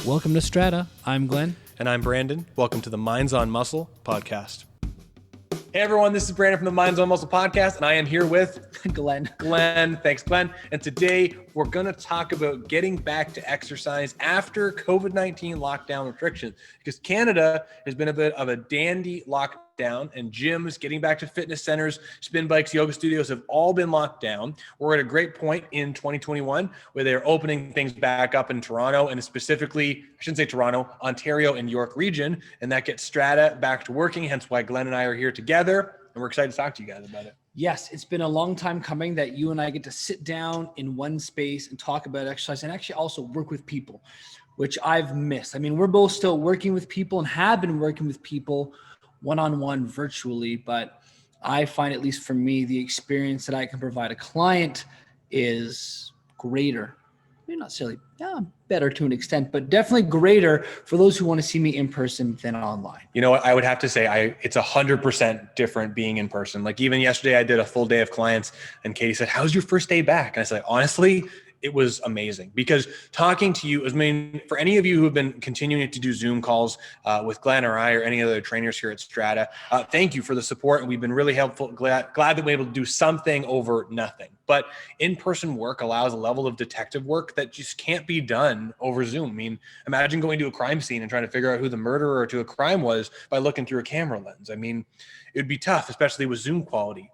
Welcome to Strata. I'm Glenn. And I'm Brandon. Welcome to the Minds on Muscle podcast. Hey everyone, this is Brandon from the Minds on Muscle podcast, and I am here with Glenn. Thanks, Glenn. And today we're going to talk about getting back to exercise after COVID-19 lockdown restrictions, because Canada has been a bit of a dandy lockdown, and gyms, getting back to fitness centers, spin bikes, yoga studios have all been locked down. We're at a great point in 2021 where they're opening things back up in Toronto, and specifically, I shouldn't say Toronto, Ontario and York region, and that gets Strata back to working, hence why Glenn and I are here together, and we're excited to talk to you guys about it. Yes, it's been a long time coming that you and I get to sit down in one space and talk about exercise and actually also work with people, which I've missed. I mean, we're both still working with people and have been working with people one-on-one virtually, but I find, at least for me, the experience that I can provide a client is greater. Maybe not necessarily better to an extent, but definitely greater for those who want to see me in person than online. You know what? I would have to say it's 100% different being in person. Like even yesterday, I did a full day of clients and Katie said, "How's your first day back?" And I said, honestly, it was amazing, because talking to you, I mean, for any of you who have been continuing to do Zoom calls with Glenn or I or any other trainers here at Strata, thank you for the support. And we've been really helpful. Glad that we're able to do something over nothing. But in-person work allows a level of detective work that just can't be done over Zoom. I mean, imagine going to a crime scene and trying to figure out who the murderer to a crime was by looking through a camera lens. I mean, it would be tough, especially with Zoom quality.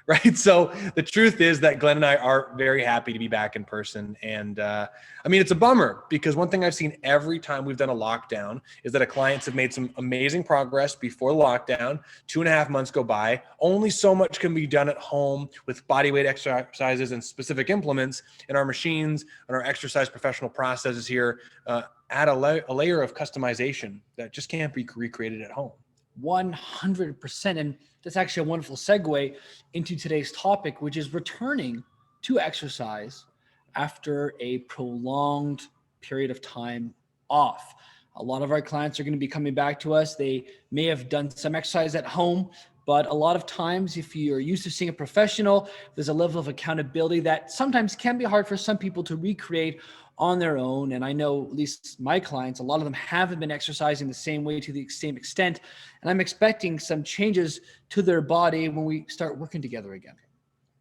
Right. So the truth is that Glenn and I are very happy to be back in person. And I mean, it's a bummer, because one thing I've seen every time we've done a lockdown is that clients have made some amazing progress before lockdown. 2.5 months go by. Only so much can be done at home with body weight exercises and specific implements in our machines and our exercise professional processes here. Add a layer of customization that just can't be recreated at home. 100%. And that's actually a wonderful segue into today's topic, which is returning to exercise after a prolonged period of time off. A lot of our clients are going to be coming back to us. They may have done some exercise at home, but a lot of times, if you're used to seeing a professional, there's a level of accountability that sometimes can be hard for some people to recreate on their own. And I know, at least my clients, a lot of them haven't been exercising the same way to the same extent. And I'm expecting some changes to their body when we start working together again.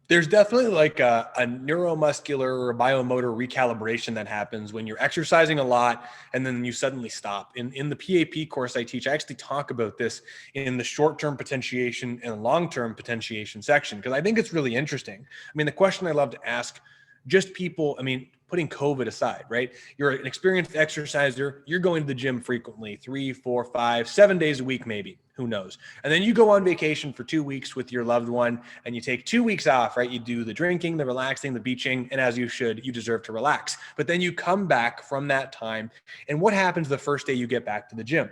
There's definitely like a neuromuscular or biomotor recalibration that happens when you're exercising a lot and then you suddenly stop. In the PAP course I teach, I actually talk about this in the short-term potentiation and long-term potentiation section, because I think it's really interesting. I mean, the question I love to ask just people, I mean, putting COVID aside, right? You're an experienced exerciser. You're going to the gym frequently, 3, 4, 5, 7 days a week, maybe, who knows? And then you go on vacation for 2 weeks with your loved one and you take 2 weeks off, right? You do the drinking, the relaxing, the beaching, and as you should, you deserve to relax. But then you come back from that time. And what happens the first day you get back to the gym?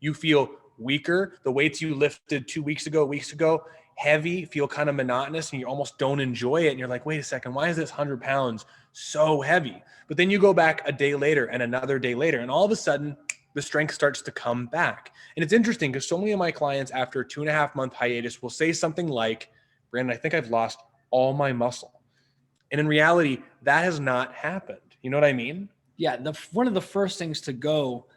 You feel weaker. The weights you lifted 2 weeks ago, heavy, feel kind of monotonous, and you almost don't enjoy it. And you're like, wait a second, why is this 100 pounds so heavy? But then you go back a day later and another day later, and all of a sudden the strength starts to come back. And it's interesting because so many of my clients after a 2.5 month hiatus will say something like, "Brandon, I think I've lost all my muscle." And in reality, that has not happened. You know what I mean? Yeah. One of the first things to go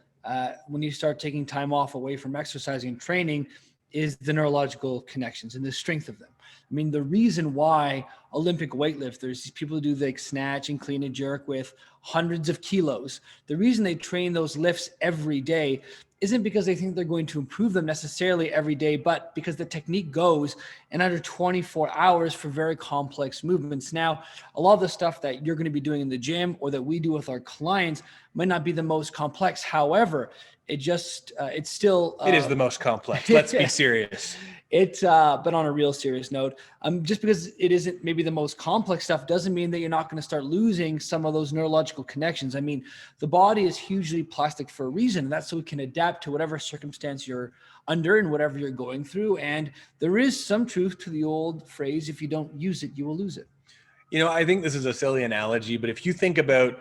when you start taking time off away from exercising and training is the neurological connections and the strength of them. I mean, the reason why Olympic weightlifters, these people who do like snatch and clean and jerk with hundreds of kilos, the reason they train those lifts every day isn't because they think they're going to improve them necessarily every day, but because the technique goes in under 24 hours for very complex movements. Now, a lot of the stuff that you're going to be doing in the gym or that we do with our clients might not be the most complex. However, it still it is the most complex. Let's be serious. But on a real serious note, just because it isn't maybe the most complex stuff doesn't mean that you're not going to start losing some of those neurological connections. I mean, the body is hugely plastic for a reason. And that's so it can adapt to whatever circumstance you're under and whatever you're going through. And there is some truth to the old phrase, if you don't use it, you will lose it. You know, I think this is a silly analogy, but if you think about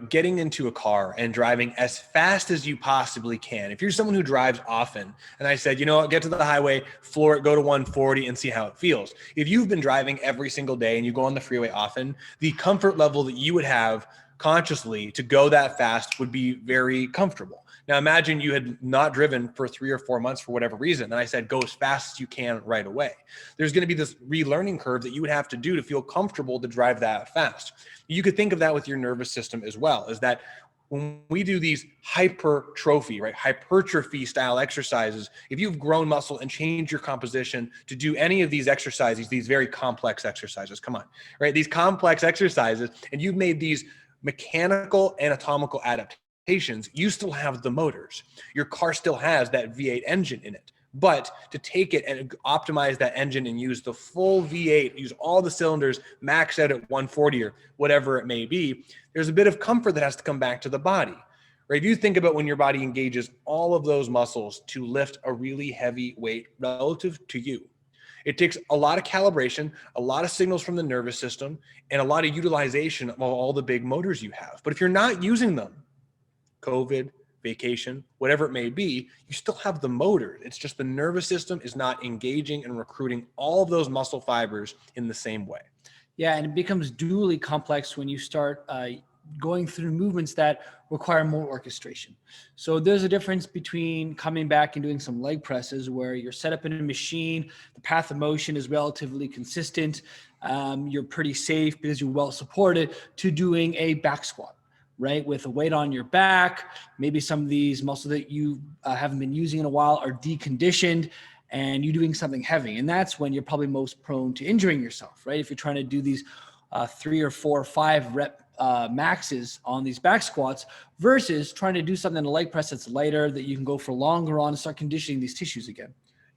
getting into a car and driving as fast as you possibly can. If you're someone who drives often, and I said, get to the highway, floor it, go to 140 and see how it feels. If you've been driving every single day and you go on the freeway often, the comfort level that you would have consciously to go that fast would be very comfortable. Now imagine you had not driven for 3 or 4 months for whatever reason. And I said, go as fast as you can right away. There's going to be this relearning curve that you would have to do to feel comfortable to drive that fast. You could think of that with your nervous system as well, is that when we do these hypertrophy, right, hypertrophy style exercises, if you've grown muscle and changed your composition to do any of these exercises, these very complex exercises, come on, right, these complex exercises, and you've made these mechanical anatomical adaptations, you still have the motors. Your car still has that V8 engine in it. But to take it and optimize that engine and use the full V8, use all the cylinders, max out at 140 or whatever it may be, there's a bit of comfort that has to come back to the body. Right? If you think about when your body engages all of those muscles to lift a really heavy weight relative to you, it takes a lot of calibration, a lot of signals from the nervous system, and a lot of utilization of all the big motors you have. But if you're not using them, COVID, vacation, whatever it may be, you still have the motor. It's just the nervous system is not engaging and recruiting all of those muscle fibers in the same way. Yeah, and it becomes dually complex when you start going through movements that require more orchestration. So there's a difference between coming back and doing some leg presses where you're set up in a machine, the path of motion is relatively consistent, you're pretty safe because you're well supported, to doing a back squat, right? With a weight on your back, maybe some of these muscles that you haven't been using in a while are deconditioned, and you're doing something heavy. And that's when you're probably most prone to injuring yourself, right? If you're trying to do these 3 or 4 or 5 rep maxes on these back squats versus trying to do something in a leg press that's lighter that you can go for longer on and start conditioning these tissues again.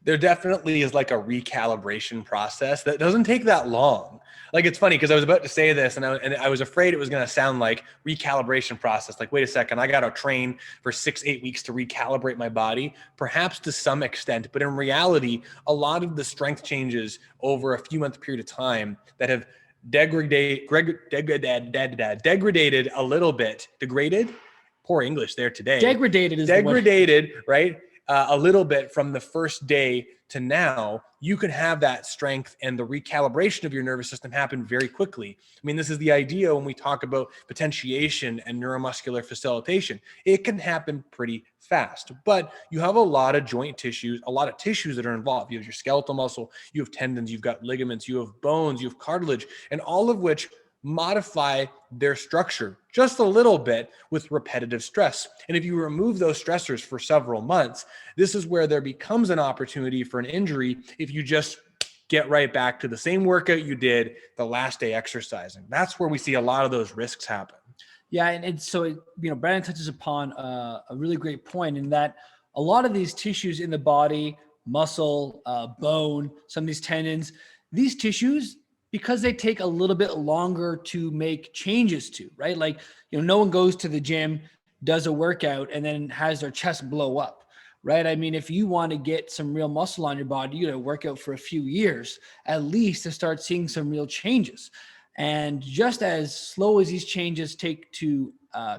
There definitely is like a recalibration process that doesn't take that long. Like, it's funny because I was about to say this and I was afraid it was going to sound like recalibration process. Like, wait a second, I got to train for 6-8 weeks to recalibrate my body, perhaps to some extent. But in reality, a lot of the strength changes over a few month period of time that have degraded a little bit, degraded, poor English there today. Degraded, right? A little bit from the first day to now, you can have that strength and the recalibration of your nervous system happen very quickly. I mean, this is the idea when we talk about potentiation and neuromuscular facilitation. It can happen pretty fast, but you have a lot of joint tissues, a lot of tissues that are involved. You have your skeletal muscle, you have tendons, you've got ligaments, you have bones, you have cartilage, and all of which modify their structure just a little bit with repetitive stress. And if you remove those stressors for several months, this is where there becomes an opportunity for an injury if you just get right back to the same workout you did the last day exercising. That's where we see a lot of those risks happen. Yeah, and so, Brandon touches upon a really great point in that a lot of these tissues in the body, muscle, bone, some of these tendons, these tissues, because they take a little bit longer to make changes to, right? Like, no one goes to the gym, does a workout, and then has their chest blow up, right? I mean, if you want to get some real muscle on your body, you got to work out for a few years at least to start seeing some real changes. And just as slow as these changes take to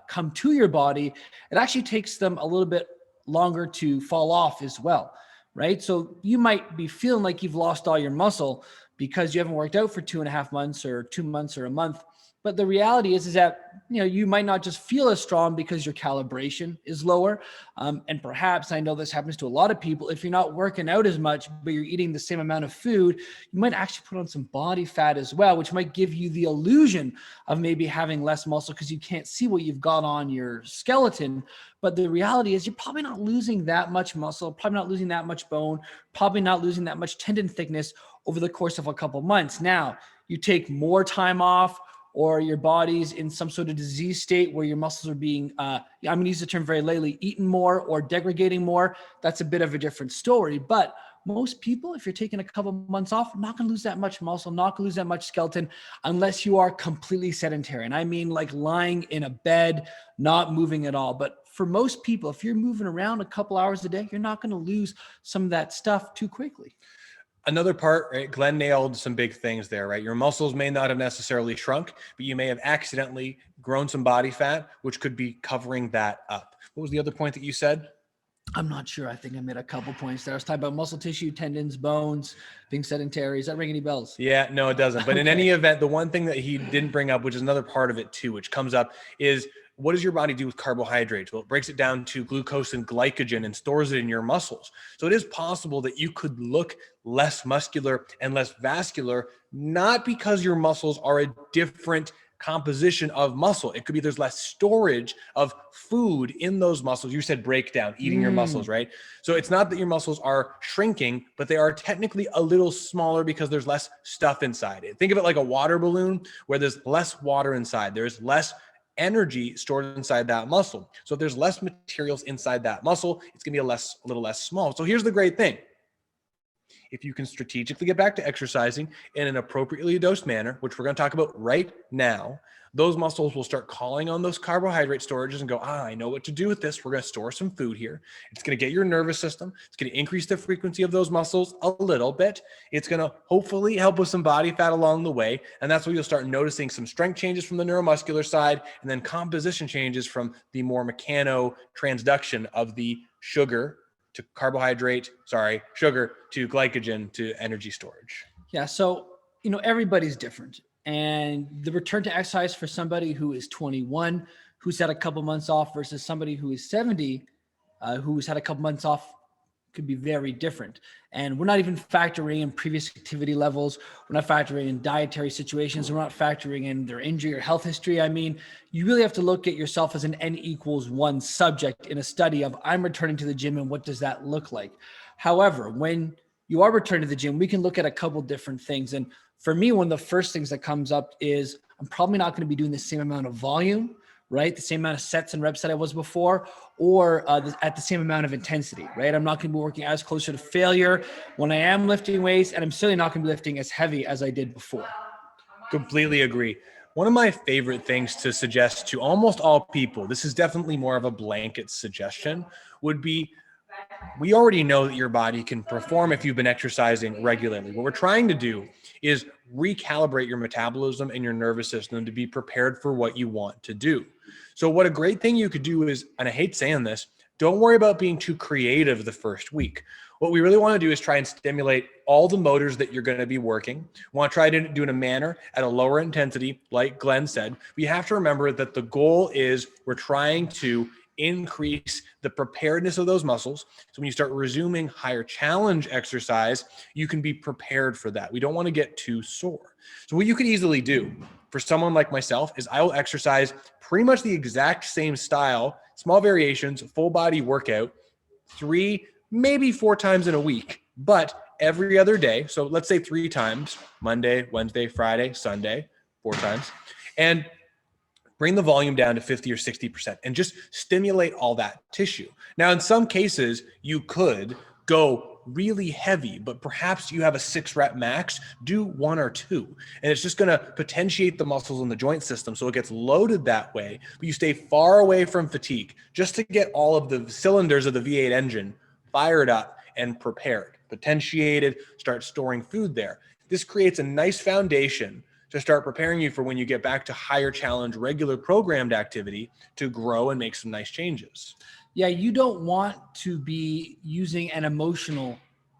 come to your body, it actually takes them a little bit longer to fall off as well, right? So you might be feeling like you've lost all your muscle because you haven't worked out for 2.5 months or 2 months or a month. But the reality is that, you might not just feel as strong because your calibration is lower. And perhaps, I know this happens to a lot of people, if you're not working out as much, but you're eating the same amount of food, you might actually put on some body fat as well, which might give you the illusion of maybe having less muscle because you can't see what you've got on your skeleton. But the reality is you're probably not losing that much muscle, probably not losing that much bone, probably not losing that much tendon thickness over the course of a couple of months. Now, you take more time off, or your body's in some sort of disease state where your muscles are being, I'm going to use the term very lately, eaten more or degrading more. That's a bit of a different story. But most people, if you're taking a couple of months off, not going to lose that much muscle, not going to lose that much skeleton unless you are completely sedentary. And I mean like lying in a bed, not moving at all. But for most people, if you're moving around a couple hours a day, you're not going to lose some of that stuff too quickly. Another part, right? Glenn nailed some big things there, right? Your muscles may not have necessarily shrunk, but you may have accidentally grown some body fat, which could be covering that up. What was the other point that you said? I'm not sure. I think I made a couple points there. I was talking about muscle tissue, tendons, bones, being sedentary. Does that ring any bells? Yeah, no, it doesn't. But in Okay. any event, the one thing that he didn't bring up, which is another part of it too, which comes up, is what does your body do with carbohydrates? Well, it breaks it down to glucose and glycogen and stores it in your muscles. So it is possible that you could look less muscular and less vascular, not because your muscles are a different composition of muscle. It could be there's less storage of food in those muscles. You said breakdown, eating your muscles, right? So it's not that your muscles are shrinking, but they are technically a little smaller because there's less stuff inside it. Think of it like a water balloon where there's less water inside. There's less energy stored inside that muscle. So if there's less materials inside that muscle, it's going to be a little less small. So here's the great thing. If you can strategically get back to exercising in an appropriately dosed manner, which we're going to talk about right now, those muscles will start calling on those carbohydrate storages and go, I know what to do with this. We're going to store some food here. It's going to get your nervous system. It's going to increase the frequency of those muscles a little bit. It's going to hopefully help with some body fat along the way. And that's where you'll start noticing some strength changes from the neuromuscular side and then composition changes from the more mechano-transduction of the sugar to sugar to glycogen to energy storage. Yeah. So, everybody's different. And the return to exercise for somebody who is 21, who's had a couple months off versus somebody who is 70, who's had a couple months off could be very different. And we're not even factoring in previous activity levels. We're not factoring in dietary situations. We're not factoring in their injury or health history. I mean, you really have to look at yourself as an N=1 subject in a study of I'm returning to the gym and what does that look like? However, when you are returning to the gym, we can look at a couple different things. And for me, one of the first things that comes up is I'm probably not going to be doing the same amount of volume, right? The same amount of sets and reps that I was before, or at the same amount of intensity, right? I'm not going to be working as closer to failure when I am lifting weights, and I'm certainly not going to be lifting as heavy as I did before. Completely agree. One of my favorite things to suggest to almost all people, this is definitely more of a blanket suggestion, would be we already know that your body can perform if you've been exercising regularly. What we're trying to do is recalibrate your metabolism and your nervous system to be prepared for what you want to do. So what a great thing you could do is, and I hate saying this, don't worry about being too creative the first week. What we really want to do is try and stimulate all the motors that you're going to be working. We want to try to do it in a manner at a lower intensity, like Glenn said. We have to remember that the goal is we're trying to increase the preparedness of those muscles. So when you start resuming higher challenge exercise, you can be prepared for that. We don't want to get too sore. So what you could easily do for someone like myself is I will exercise pretty much the exact same style, small variations, full body workout, 3, maybe 4 times in a week, but every other day. So let's say 3 times, Monday, Wednesday, Friday, Sunday, 4 times. And bring the volume down to 50 or 60% and just stimulate all that tissue. Now, in some cases, you could go really heavy, but perhaps you have a 6 rep max, do 1 or 2. And it's just going to potentiate the muscles in the joint system. So it gets loaded that way, but you stay far away from fatigue just to get all of the cylinders of the V8 engine fired up and prepared, potentiated, start storing food there. This creates a nice foundation to start preparing you for when you get back to higher challenge, regular programmed activity to grow and make some nice changes. Yeah, you don't want to be using an emotional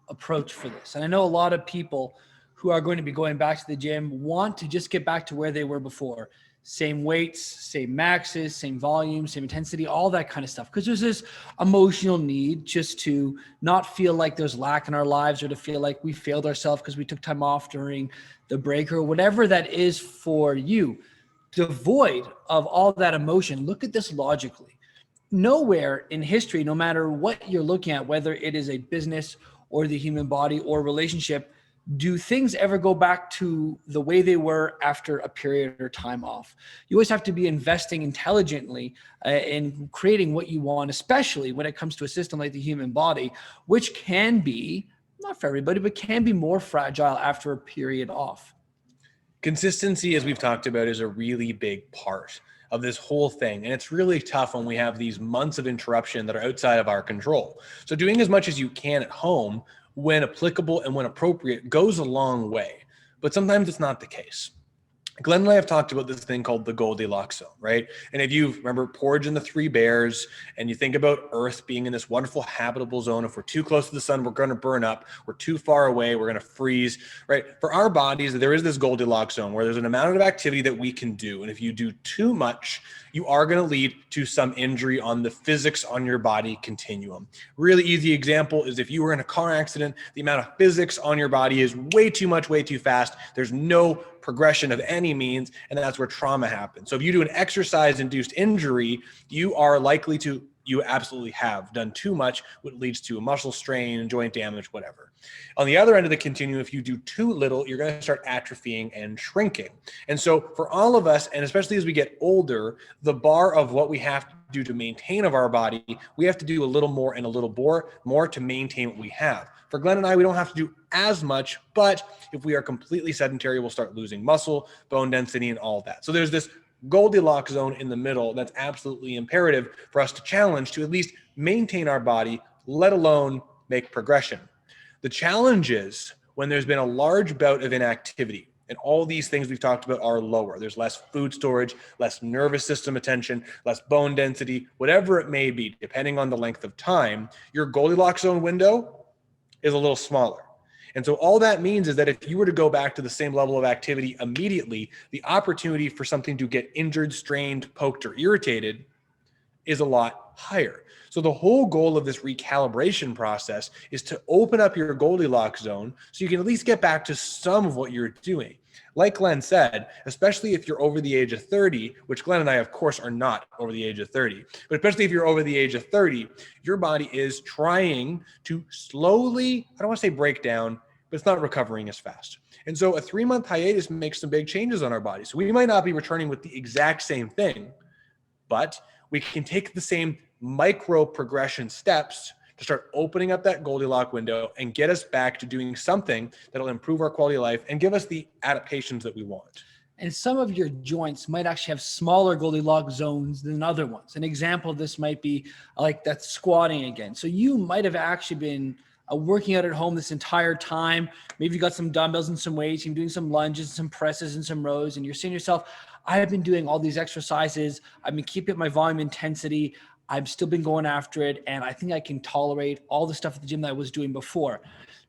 approach for this. And I know a lot of people who are going to be going back to the gym want to just get back to where they were before. Same weights, same maxes, same volume, same intensity, all that kind of stuff. Because there's this emotional need just to not feel like there's lack in our lives or to feel like we failed ourselves because we took time off during the break or whatever that is for you. Devoid of all that emotion, look at this logically. Nowhere in history, no matter what you're looking at, whether it is a business or the human body or relationship, do things ever go back to the way they were after a period or time off? You always have to be investing intelligently in creating what you want, especially when it comes to a system like the human body, which can be, not for everybody, but can be more fragile after a period off. Consistency, as we've talked about, is a really big part of this whole thing. And it's really tough when we have these months of interruption that are outside of our control. So doing as much as you can at home when applicable and when appropriate goes a long way, but sometimes it's not the case. Glenn and I have talked about this thing called the Goldilocks Zone, right? And if you remember Porridge and the Three Bears, and you think about Earth being in this wonderful habitable zone, if we're too close to the sun, we're going to burn up. We're too far away, we're going to freeze, right? For our bodies, there is this Goldilocks zone where there's an amount of activity that we can do. And if you do too much, you are going to lead to some injury on the physics on your body continuum. Really easy example is if you were in a car accident, the amount of physics on your body is way too much, way too fast. There's no progression of any means, and that's where trauma happens. So if you do an exercise-induced injury, you absolutely have done too much, which leads to a muscle strain, joint damage, whatever. On the other end of the continuum, if you do too little, you're going to start atrophying and shrinking. And so for all of us, and especially as we get older, the bar of what we have to do to maintain of our body, we have to do a little more and a little more to maintain what we have. For Glenn and I, we don't have to do as much, but if we are completely sedentary, we'll start losing muscle, bone density, and all that. So there's this Goldilocks zone in the middle that's absolutely imperative for us to challenge to at least maintain our body, let alone make progression. The challenge is when there's been a large bout of inactivity, and all these things we've talked about are lower. There's less food storage, less nervous system attention, less bone density, whatever it may be, depending on the length of time, your Goldilocks zone window is a little smaller. And so all that means is that if you were to go back to the same level of activity immediately, the opportunity for something to get injured, strained, poked, or irritated is a lot higher. So the whole goal of this recalibration process is to open up your Goldilocks zone so you can at least get back to some of what you're doing. Like Glenn said, especially if you're over the age of 30, which Glenn and I, of course, are not over the age of 30, but especially if you're over the age of 30, your body is trying to slowly, I don't want to say break down, but it's not recovering as fast. And so a 3-month hiatus makes some big changes on our body. So we might not be returning with the exact same thing, but we can take the same micro progression steps to start opening up that Goldilocks window and get us back to doing something that'll improve our quality of life and give us the adaptations that we want. And some of your joints might actually have smaller Goldilocks zones than other ones. An example of this might be like that squatting again. So you might have actually been working out at home this entire time. Maybe you got some dumbbells and some weights, you're doing some lunges, some presses and some rows, and you're saying to yourself, I have been doing all these exercises. I've been keeping my volume intensity. I've still been going after it. And I think I can tolerate all the stuff at the gym that I was doing before.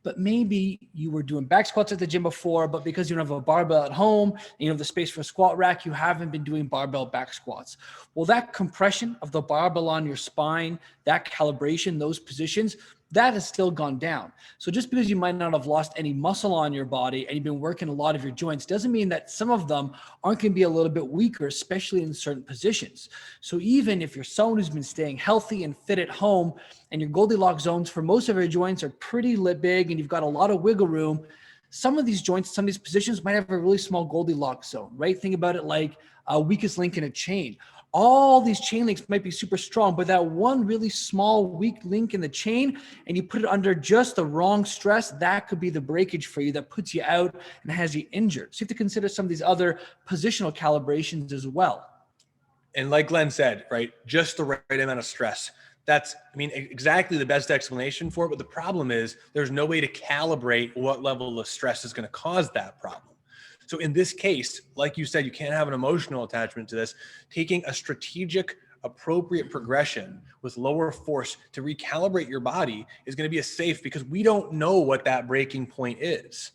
But maybe you were doing back squats at the gym before, but because you don't have a barbell at home, and you have the space for a squat rack, you haven't been doing barbell back squats. Well, that compression of the barbell on your spine, that calibration, those positions, that has still gone down. So just because you might not have lost any muscle on your body and you've been working a lot of your joints doesn't mean that some of them aren't going to be a little bit weaker, especially in certain positions. So even if you're someone who's been staying healthy and fit at home and your Goldilocks zones for most of your joints are pretty big and you've got a lot of wiggle room, some of these joints, some of these positions might have a really small Goldilocks zone, right? Think about it like a weakest link in a chain. All these chain links might be super strong, but that one really small weak link in the chain, and you put it under just the wrong stress, that could be the breakage for you that puts you out and has you injured. So you have to consider some of these other positional calibrations as well. And like Glenn said, right, just the right amount of stress. That's, exactly the best explanation for it. But the problem is there's no way to calibrate what level of stress is going to cause that problem. So in this case, like you said, you can't have an emotional attachment to this. Taking a strategic, appropriate progression with lower force to recalibrate your body is going to be a safe, because we don't know what that breaking point is.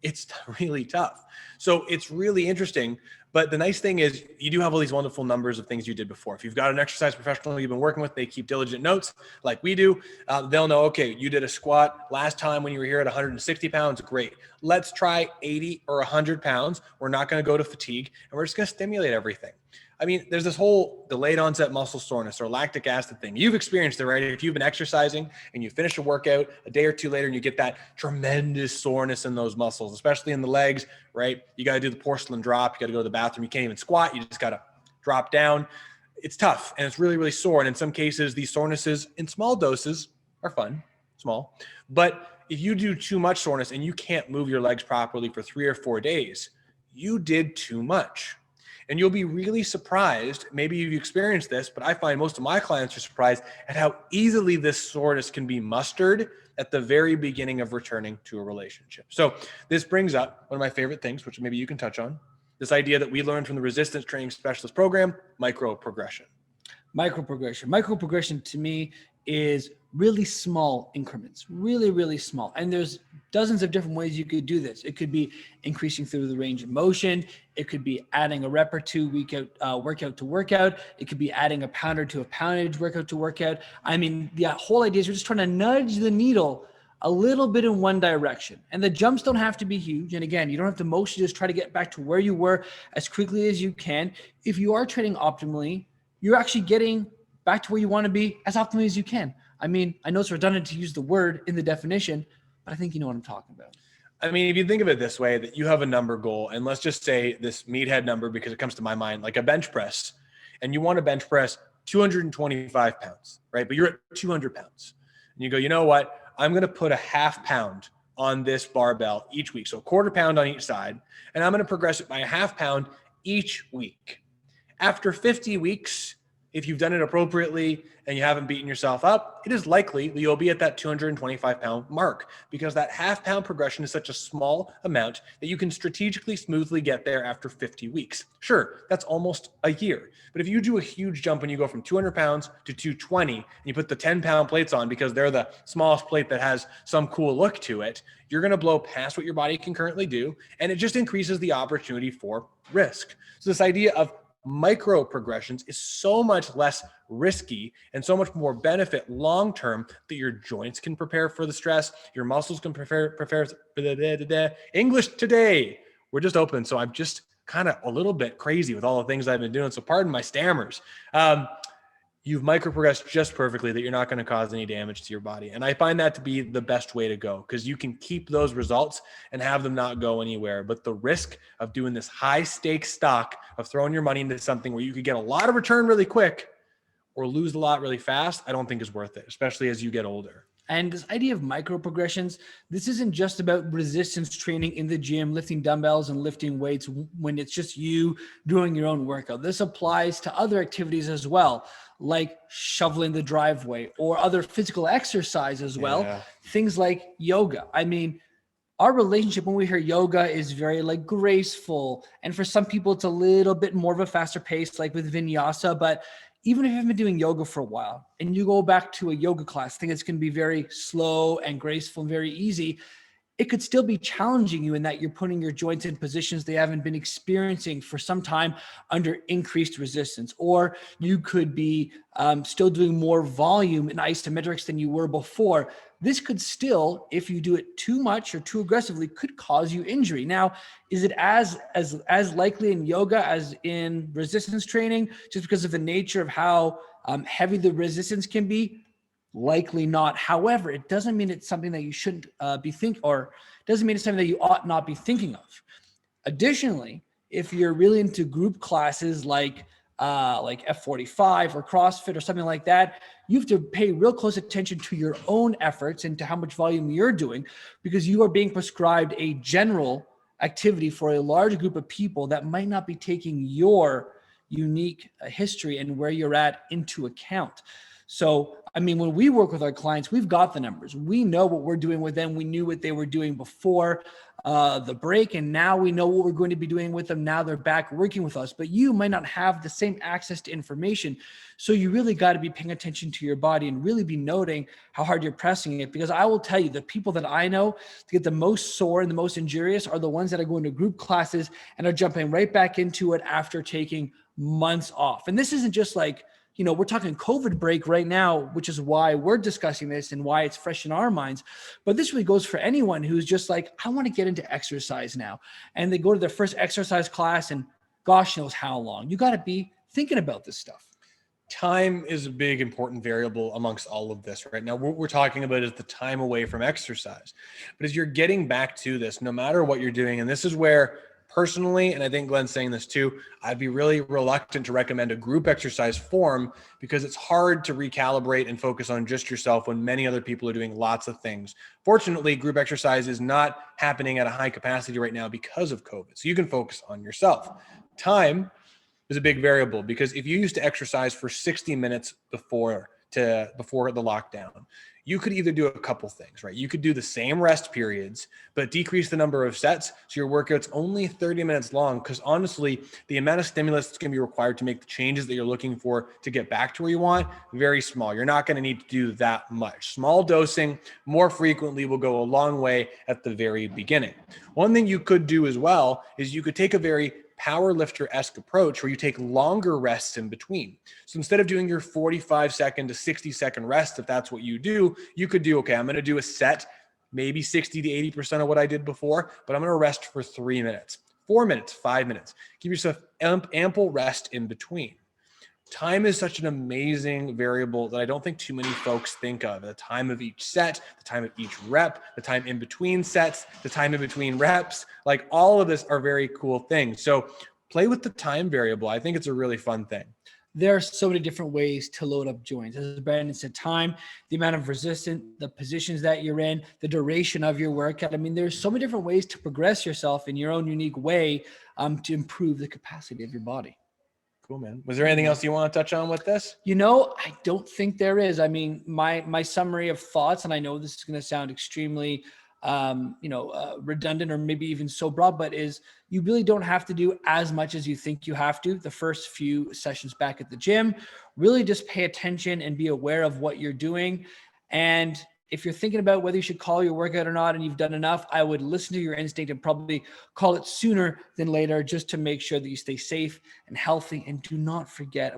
It's really tough. So it's really interesting. But the nice thing is you do have all these wonderful numbers of things you did before. If you've got an exercise professional you've been working with, they keep diligent notes like we do. They'll know, okay, you did a squat last time when you were here at 160 pounds. Great. Let's try 80 or 100 pounds. We're not going to go to fatigue, and we're just going to stimulate everything. There's this whole delayed onset muscle soreness or lactic acid thing. You've experienced it, right? If you've been exercising and you finish a workout a day or two later and you get that tremendous soreness in those muscles, especially in the legs, right? You got to do the porcelain drop. You got to go to the bathroom. You can't even squat. You just got to drop down. It's tough and it's really, really sore. And in some cases, these sorenesses in small doses are fun, small. But if you do too much soreness and you can't move your legs properly for 3 or 4 days, you did too much. And you'll be really surprised, maybe you've experienced this, but I find most of my clients are surprised at how easily this soreness can be mustered at the very beginning of returning to a relationship. So this brings up one of my favorite things, which maybe you can touch on, This idea that we learned from the resistance training specialist program, micro progression. Micro progression. Micro progression to me is really small increments, really, really small. And there's dozens of different ways you could do this. It could be increasing through the range of motion. It could be adding a rep or two workout to workout. It could be adding a pounder to a poundage workout to workout. I mean, the whole idea is you're just trying to nudge the needle a little bit in one direction. And the jumps don't have to be huge. And again, you don't have to mostly just try to get back to where you were as quickly as you can. If you are training optimally, you're actually getting back to where you want to be as optimally as you can. I mean, I know it's redundant to use the word in the definition, but I think you know what I'm talking about. I mean, if you think of it this way, that you have a number goal, and let's just say this meathead number, because it comes to my mind, like a bench press, and you want to bench press 225 pounds, right? But you're at 200 pounds. And you go, you know what? I'm going to put a half pound on this barbell each week. So a quarter pound on each side, and I'm going to progress it by a half pound each week. After 50 weeks, if you've done it appropriately and you haven't beaten yourself up, it is likely that you'll be at that 225 pound mark, because that half pound progression is such a small amount that you can strategically smoothly get there after 50 weeks. Sure, that's almost a year. But if you do a huge jump and you go from 200 pounds to 220 and you put the 10-pound plates on because they're the smallest plate that has some cool look to it, you're going to blow past what your body can currently do. And it just increases the opportunity for risk. So this idea of micro progressions is so much less risky and so much more benefit long-term that your joints can prepare for the stress, your muscles can prepare. English today. We're just open. So I'm just kind of a little bit crazy with all the things I've been doing. So pardon my stammers. You've micro progressed just perfectly that you're not going to cause any damage to your body. And I find that to be the best way to go, because you can keep those results and have them not go anywhere. But the risk of doing this high stakes stock of throwing your money into something where you could get a lot of return really quick or lose a lot really fast, I don't think is worth it, especially as you get older. And this idea of micro progressions, this isn't just about resistance training in the gym, lifting dumbbells and lifting weights when it's just you doing your own workout. This applies to other activities as well, like shoveling the driveway or other physical exercise as well. Yeah. Things like yoga. I mean, our relationship when we hear yoga is very like graceful. And for some people, it's a little bit more of a faster pace, like with vinyasa. But even if you haven't been doing yoga for a while and you go back to a yoga class, think it's going to be very slow and graceful and very easy, it could still be challenging you in that you're putting your joints in positions they haven't been experiencing for some time under increased resistance. Or you could be still doing more volume in isometrics than you were before. This could still, if you do it too much or too aggressively, could cause you injury. Now, is it as likely in yoga as in resistance training, just because of the nature of how heavy the resistance can be? Likely not. However, it doesn't mean it's something that you shouldn't be thinking, or doesn't mean it's something that you ought not be thinking of. Additionally, if you're really into group classes like F45 or CrossFit or something like that, you have to pay real close attention to your own efforts and to how much volume you're doing, because you are being prescribed a general activity for a large group of people that might not be taking your unique history and where you're at into account. So, I mean, when we work with our clients, we've got the numbers. We know what we're doing with them. We knew what they were doing before the break, and now we know what we're going to be doing with them. Now they're back working with us, but you might not have the same access to information. So you really got to be paying attention to your body and really be noting how hard you're pressing it. Because I will tell you, the people that I know to get the most sore and the most injurious are the ones that are going to group classes and are jumping right back into it after taking months off. And this isn't just like, you know, we're talking COVID break right now, which is why we're discussing this and why it's fresh in our minds. But this really goes for anyone who's just like, I want to get into exercise now. And they go to their first exercise class and gosh knows how long. You got to be thinking about this stuff. Time is a big, important variable amongst all of this right now. What we're talking about is the time away from exercise. But as you're getting back to this, no matter what you're doing, and this is where personally, and I think Glenn's saying this too, I'd be really reluctant to recommend a group exercise form, because it's hard to recalibrate and focus on just yourself when many other people are doing lots of things. Fortunately, group exercise is not happening at a high capacity right now because of COVID. So you can focus on yourself. Time is a big variable, because if you used to exercise for 60 minutes before before the lockdown, you could either do a couple things, right? You could do the same rest periods, but decrease the number of sets. So your workout's only 30 minutes long. Because honestly, the amount of stimulus that's going to be required to make the changes that you're looking for to get back to where you want, very small. You're not going to need to do that much. Small dosing more frequently will go a long way at the very beginning. One thing you could do as well is you could take a very power lifter-esque approach where you take longer rests in between. So instead of doing your 45-second to 60-second rest, if that's what you do, you could do, okay, I'm going to do a set, maybe 60 to 80% of what I did before, but I'm going to rest for 3 minutes, 4 minutes, 5 minutes. Give yourself ample rest in between. Time is such an amazing variable that I don't think too many folks think of. The time of each set, the time of each rep, the time in between sets, the time in between reps, like all of this are very cool things. So play with the time variable. I think it's a really fun thing. There are so many different ways to load up joints. As Brandon said, time, the amount of resistance, the positions that you're in, the duration of your workout. I mean, there's so many different ways to progress yourself in your own unique way to improve the capacity of your body. Cool, man. Was there anything else you want to touch on with this? I don't think there is. I mean, my summary of thoughts, and I know this is going to sound extremely, redundant or maybe even so broad, but is you really don't have to do as much as you think you have to the first few sessions back at the gym. Really just pay attention and be aware of what you're doing. And if you're thinking about whether you should call your workout or not and you've done enough, I would listen to your instinct and probably call it sooner than later just to make sure that you stay safe and healthy. And do not forget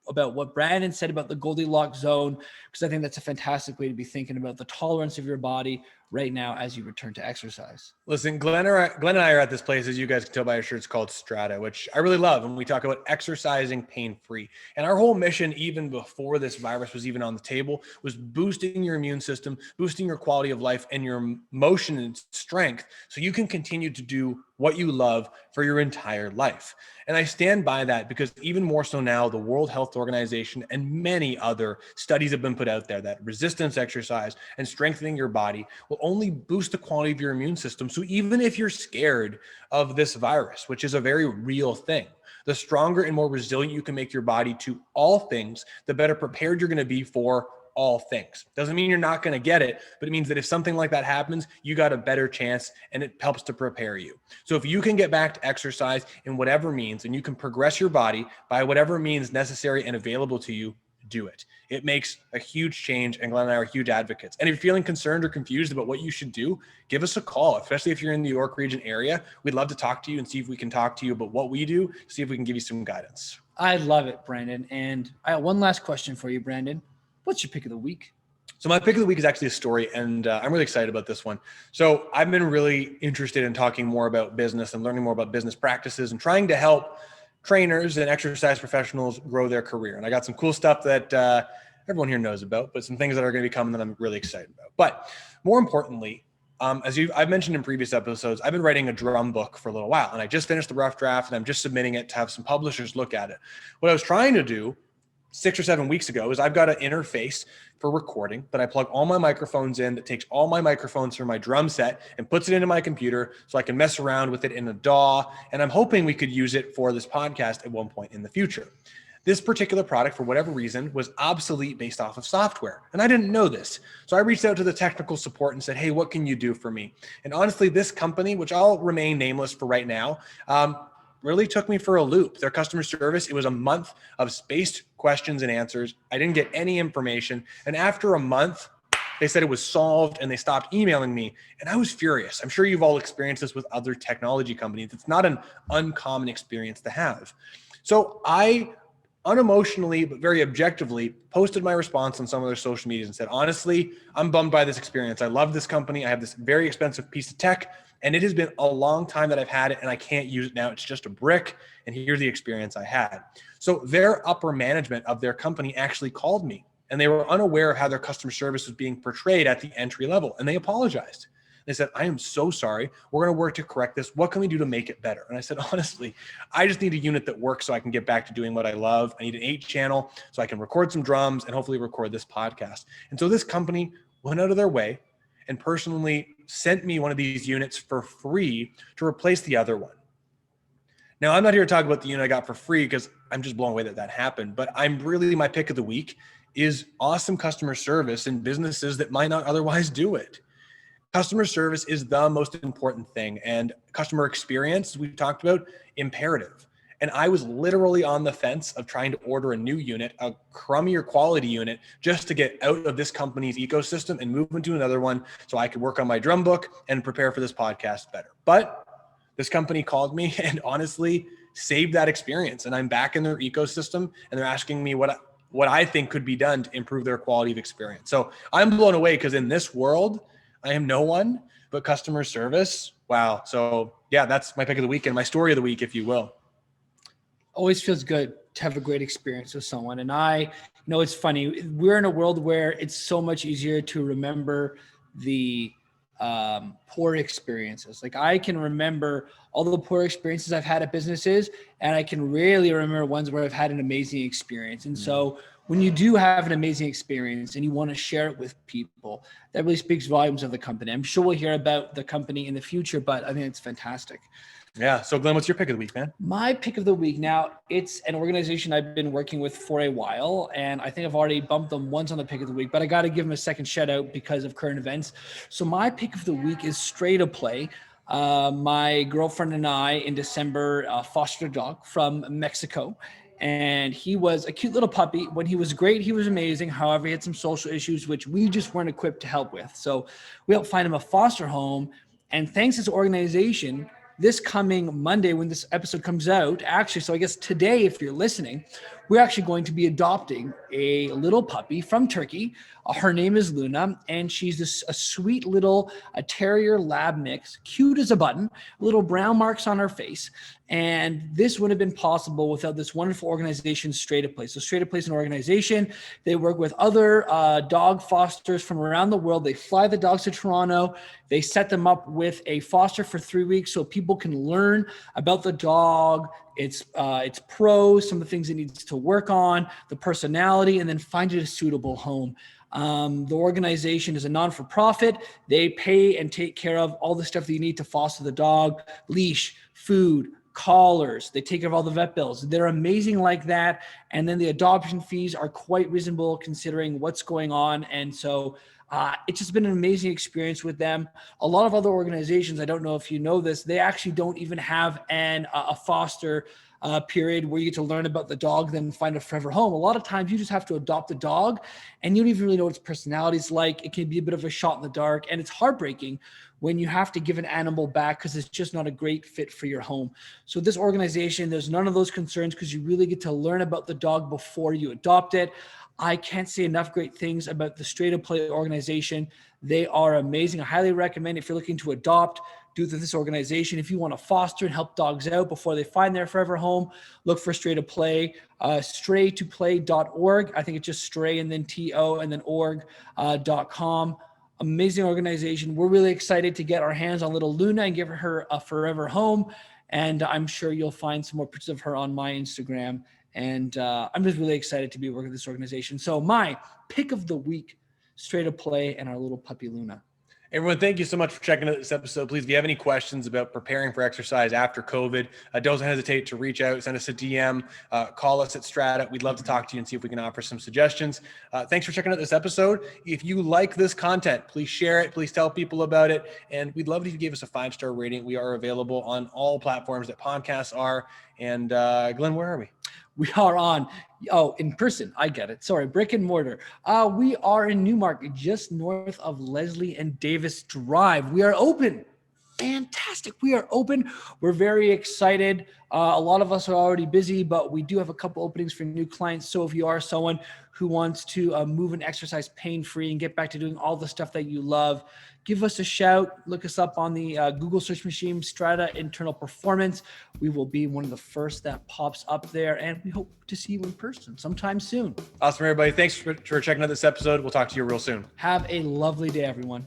about what Brandon said about the Goldilocks zone, because I think that's a fantastic way to be thinking about the tolerance of your body right now as you return to exercise. Listen, Glenn and I are at this place, as you guys can tell by our shirts, called Strata, which I really love. And we talk about exercising pain-free. And our whole mission, even before this virus was even on the table, was boosting your immune system, boosting your quality of life and your motion and strength so you can continue to do what you love for your entire life. And I stand by that because even more so now, the World Health Organization and many other studies have been put out there that resistance exercise and strengthening your body will only boost the quality of your immune system. So even if you're scared of this virus, which is a very real thing, the stronger and more resilient you can make your body to all things, the better prepared you're going to be for all things. Doesn't mean you're not going to get it, but it means that if something like that happens, you got a better chance and it helps to prepare you. So if you can get back to exercise in whatever means and you can progress your body by whatever means necessary and available to you, do it. It makes a huge change, and Glenn and I are huge advocates. And if you're feeling concerned or confused about what you should do, give us a call, especially if you're in the New York region area. We'd love to talk to you and see if we can talk to you about what we do, see if we can give you some guidance. I love it, Brandon. And I have one last question for you, Brandon. What's your pick of the week? So my pick of the week is actually a story, and I'm really excited about this one. So I've been really interested in talking more about business and learning more about business practices and trying to help trainers and exercise professionals grow their career. And I got some cool stuff that everyone here knows about, but some things that are going to be coming that I'm really excited about. But more importantly, I've mentioned in previous episodes, I've been writing a drum book for a little while, and I just finished the rough draft, and I'm just submitting it to have some publishers look at it. What I was trying to do 6 or 7 weeks ago is I've got an interface for recording that I plug all my microphones in, that takes all my microphones from my drum set and puts it into my computer so I can mess around with it in a DAW. And I'm hoping we could use it for this podcast at one point in the future. This particular product, for whatever reason, was obsolete based off of software. And I didn't know this. So I reached out to the technical support and said, hey, what can you do for me? And honestly, this company, which I'll remain nameless for right now, really took me for a loop. Their customer service, it was a month of spaced questions and answers. I didn't get any information. And after a month, they said it was solved and they stopped emailing me. And I was furious. I'm sure you've all experienced this with other technology companies. It's not an uncommon experience to have. So I unemotionally, but very objectively, posted my response on some of their social medias and said, honestly, I'm bummed by this experience. I love this company. I have this very expensive piece of tech, and it has been a long time that I've had it, and I can't use it now. It's just a brick, and here's the experience I had. So their upper management of their company actually called me, and they were unaware of how their customer service was being portrayed at the entry level, and they apologized. They said, I am so sorry. We're going to work to correct this. What can we do to make it better? And I said, honestly, I just need a unit that works so I can get back to doing what I love. I need an 8-channel so I can record some drums and hopefully record this podcast. And so this company went out of their way and personally sent me one of these units for free to replace the other one. Now, I'm not here to talk about the unit I got for free because I'm just blown away that happened. But my pick of the week is awesome customer service in businesses that might not otherwise do it. Customer service is the most important thing, and customer experience, as we've talked about, imperative. And I was literally on the fence of trying to order a new unit, a crummier quality unit, just to get out of this company's ecosystem and move into another one so I could work on my drum book and prepare for this podcast better. But this company called me and honestly saved that experience. And I'm back in their ecosystem, and they're asking me what I think could be done to improve their quality of experience. So I'm blown away because in this world, I am no one but customer service. Wow. So yeah, that's my pick of the week and my story of the week, if you will. Always feels good to have a great experience with someone. And it's funny. We're in a world where it's so much easier to remember the poor experiences. Like I can remember all the poor experiences I've had at businesses, and I can rarely remember ones where I've had an amazing experience. And so when you do have an amazing experience and you want to share it with people, that really speaks volumes of the company. I'm sure we'll hear about the company in the future, but I think it's fantastic. Yeah. So Glenn, what's your pick of the week, man? My pick of the week. Now, it's an organization I've been working with for a while, and I think I've already bumped them once on the pick of the week, but I got to give them a second shout out because of current events. So my pick of the week is Stray to Play. My girlfriend and I in December fostered a dog from Mexico, and he was a cute little puppy. When he was great, he was amazing. However, he had some social issues, which we just weren't equipped to help with. So we helped find him a foster home, and thanks to this organization, this coming Monday when this episode comes out, actually, so I guess today, if you're listening, we're actually going to be adopting a little puppy from Turkey. Her name is Luna, and she's a sweet little terrier lab mix, cute as a button, little brown marks on her face. And this wouldn't have been possible without this wonderful organization, Stray to Play. So Stray to Play is an organization. They work with other dog fosters from around the world. They fly the dogs to Toronto. They set them up with a foster for 3 weeks so people can learn about the dog, its pros, some of the things it needs to work on, the personality, and then find it a suitable home. The organization is a non-for-profit. They pay and take care of all the stuff that you need to foster the dog: leash, food, collars. They take care of all the vet bills. They're amazing like that. And then the adoption fees are quite reasonable considering what's going on. And so it's just been an amazing experience with them. A lot of other organizations, I don't know if you know this, they actually don't even have a foster period where you get to learn about the dog, then find a forever home. A lot of times you just have to adopt the dog and you don't even really know what its personality is like. It can be a bit of a shot in the dark, and it's heartbreaking when you have to give an animal back because it's just not a great fit for your home. So this organization, there's none of those concerns because you really get to learn about the dog before you adopt it. I can't say enough great things about the Stray to Play organization. They are amazing. I highly recommend, if you're looking to adopt, do this organization. If you want to foster and help dogs out before they find their forever home, look for Stray to Play, straytoplay.org. I think it's just stray and then TO and then org.com. Amazing organization. We're really excited to get our hands on little Luna and give her a forever home. And I'm sure you'll find some more pictures of her on my Instagram. And I'm just really excited to be working with this organization. So my pick of the week, Stray to Play and our little puppy Luna. Everyone, thank you so much for checking out this episode. Please, if you have any questions about preparing for exercise after COVID, don't hesitate to reach out, send us a DM, call us at Strata. We'd love to talk to you and see if we can offer some suggestions. Thanks for checking out this episode. If you like this content, please share it. Please tell people about it. And we'd love it if you gave us a 5-star rating. We are available on all platforms that podcasts are. And Glenn, where are we? We are on, in person. I get it. Sorry, brick and mortar. We are in Newmarket, just north of Leslie and Davis Drive. We are open. Fantastic. We are open. We're very excited. A lot of us are already busy, but we do have a couple openings for new clients. So if you are someone who wants to move and exercise pain-free and get back to doing all the stuff that you love, give us a shout. Look us up on the Google search machine, Strata Internal Performance. We will be one of the first that pops up there, and we hope to see you in person sometime soon. Awesome, everybody. Thanks for checking out this episode. We'll talk to you real soon. Have a lovely day, everyone.